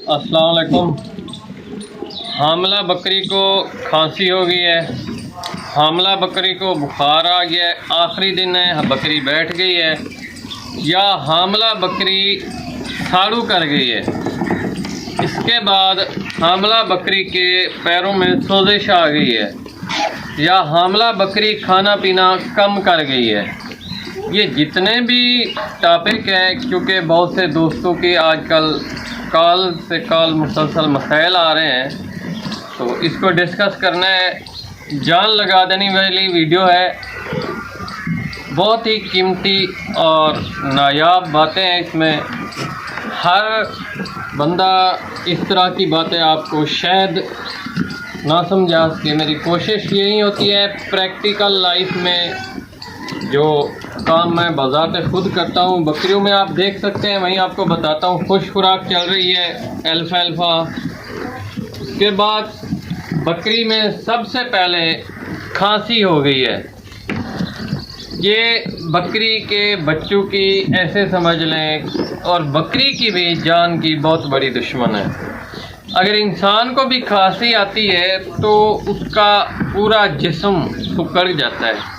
अस्सलाम वालेकुम। हामला बकरी को खांसी हो गई है, हामला बकरी को बुखार आ गया है, आखिरी दिन है, बकरी बैठ गई है, या हामला बकरी साड़ू कर गई है। इसके बाद हामला बकरी के पैरों में सोजिश आ गई है, या हामला बकरी खाना पीना कम कर गई है। ये जितने भी टॉपिक हैं, क्योंकि बहुत से दोस्तों की आजकल कॉल से कॉल मुसलसल मसाइल आ रहे हैं, तो इसको डिस्कस करना है। जान लगा देने वाली वीडियो है, बहुत ही कीमती और नायाब बातें हैं इसमें। हर बंदा इस तरह की बातें आपको शायद ना समझा सके। मेरी कोशिश यही होती है प्रैक्टिकल लाइफ में जो काम मैं बज़ाते खुद करता हूँ। बकरियों में आप देख सकते हैं, वहीं आपको बताता हूँ। खुश खुराक चल रही है अल्फ़ा। उसके बाद बकरी में सबसे पहले खांसी हो गई है। ये बकरी के बच्चों की ऐसे समझ लें, और बकरी की भी जान की बहुत बड़ी दुश्मन है। अगर इंसान को भी खांसी आती है तो उसका पूरा जिस्म सिकुड़ जाता है,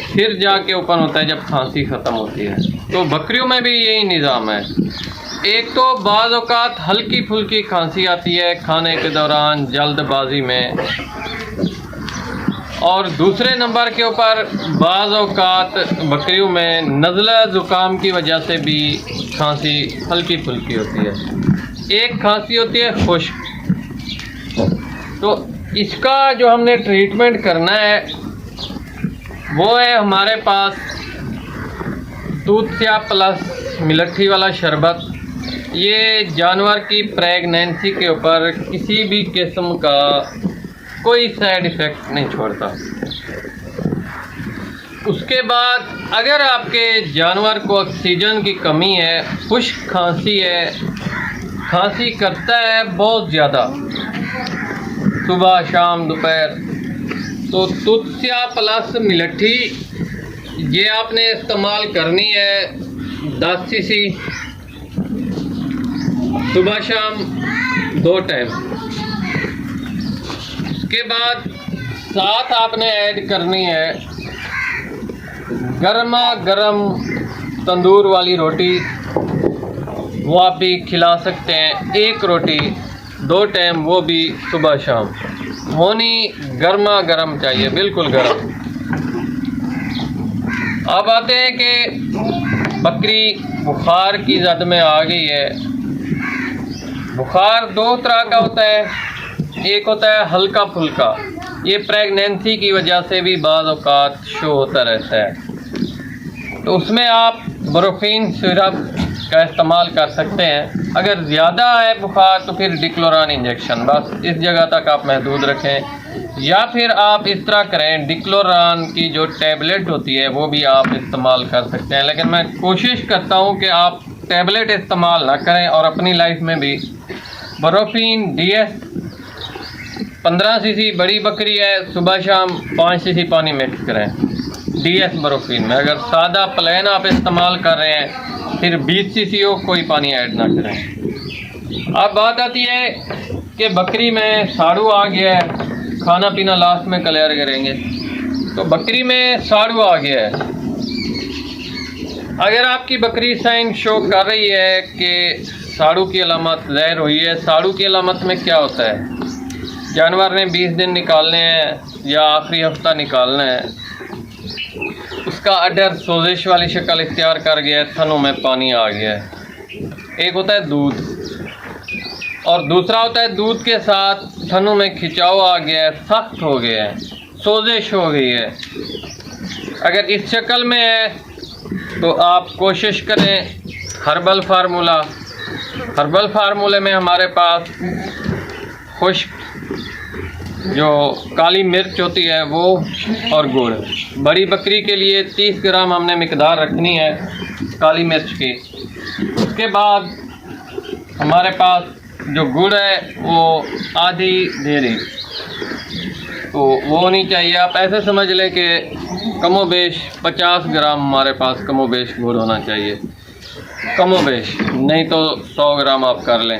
फिर जाके ओपन होता है जब खांसी ख़त्म होती है। तो बकरियों में भी यही निज़ाम है। एक तो बाज़ औक़ात हल्की फुल्की खांसी आती है खाने के दौरान जल्दबाजी में, और दूसरे नंबर के ऊपर बाज़ औक़ात बकरियों में नज़ला ज़ुकाम की वजह से भी खांसी हल्की फुल्की होती है। एक खांसी होती है खुश्क। तो इसका जो हमने ट्रीटमेंट करना है वो है हमारे पास दूधिया प्लस मिलट्ठी वाला शरबत। ये जानवर की प्रेगनेंसी के ऊपर किसी भी किस्म का कोई साइड इफ़ेक्ट नहीं छोड़ता। उसके बाद अगर आपके जानवर को ऑक्सीजन की कमी है, खुश्क खांसी है, खांसी करता है बहुत ज़्यादा सुबह शाम दोपहर, तो दूधिया प्लस मिलट्ठी ये आपने इस्तेमाल करनी है 10 सीसी सुबह शाम 2 टाइम। उसके बाद साथ आपने ऐड करनी है गर्मा गर्म तंदूर वाली रोटी। वो आप भी खिला सकते हैं, 1 रोटी 2 टाइम, वो भी सुबह शाम होनी गर्मा गर्म चाहिए, बिल्कुल गर्म। अब आते हैं कि बकरी बुखार की जद में आ गई है। बुखार 2 तरह का होता है, एक होता है हल्का फुल्का, ये प्रेगनेंसी की वजह से भी बाज़ औक़ात शो होता रहता है, तो उसमें आप ब्रोफीन सिरप का इस्तेमाल कर सकते हैं। अगर ज़्यादा है बुखार तो फिर डिक्लोरान इंजेक्शन, बस इस जगह तक आप महदूद रखें। या फिर आप इस तरह करें, डिक्लोरान की जो टैबलेट होती है वो भी आप इस्तेमाल कर सकते हैं, लेकिन मैं कोशिश करता हूँ कि आप टैबलेट इस्तेमाल ना करें। और अपनी लाइफ में भी ब्रोफीन DS 15 सीसी, बड़ी बकरी है, सुबह शाम 5 सीसी पानी मिक्स करें DS ब्रोफीन में। अगर सादा प्लेन आप इस्तेमाल कर रहे हैं फिर 20 सीसी हो, कोई पानी ऐड ना करें। अब बात आती है कि बकरी में साड़ू आ गया है, खाना पीना लास्ट में क्लियर करेंगे। तो बकरी में साड़ू आ गया है। अगर आपकी बकरी साइन शो कर रही है कि साड़ू की अलामत ज़ाहिर हुई है, साड़ू की अलामत में क्या होता है, जानवर ने 20 दिन निकालने हैं या आखिरी हफ्ता निकालना है, उसका अडर सोजिश वाली शक्ल इख्तियार कर गया है, थनों में पानी आ गया है। एक होता है दूध, और दूसरा होता है दूध के साथ थनों में खिंचाव आ गया है, सख्त हो गया है, सोजिश हो गई है। अगर इस शक्ल में है तो आप कोशिश करें हर्बल फार्मूले में हमारे पास खुश्क जो काली मिर्च होती है वो और गुड़। बड़ी बकरी के लिए 30 ग्राम हमने मिकदार रखनी है काली मिर्च की। उसके बाद हमारे पास जो गुड़ है वो आधी डेरी, तो वो होनी चाहिए। आप ऐसे समझ लें कि कमोबेश 50 ग्राम हमारे पास कमोबेश गुड़ होना चाहिए, कमोबेश, नहीं तो 100 ग्राम आप कर लें।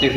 cc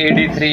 AD3۔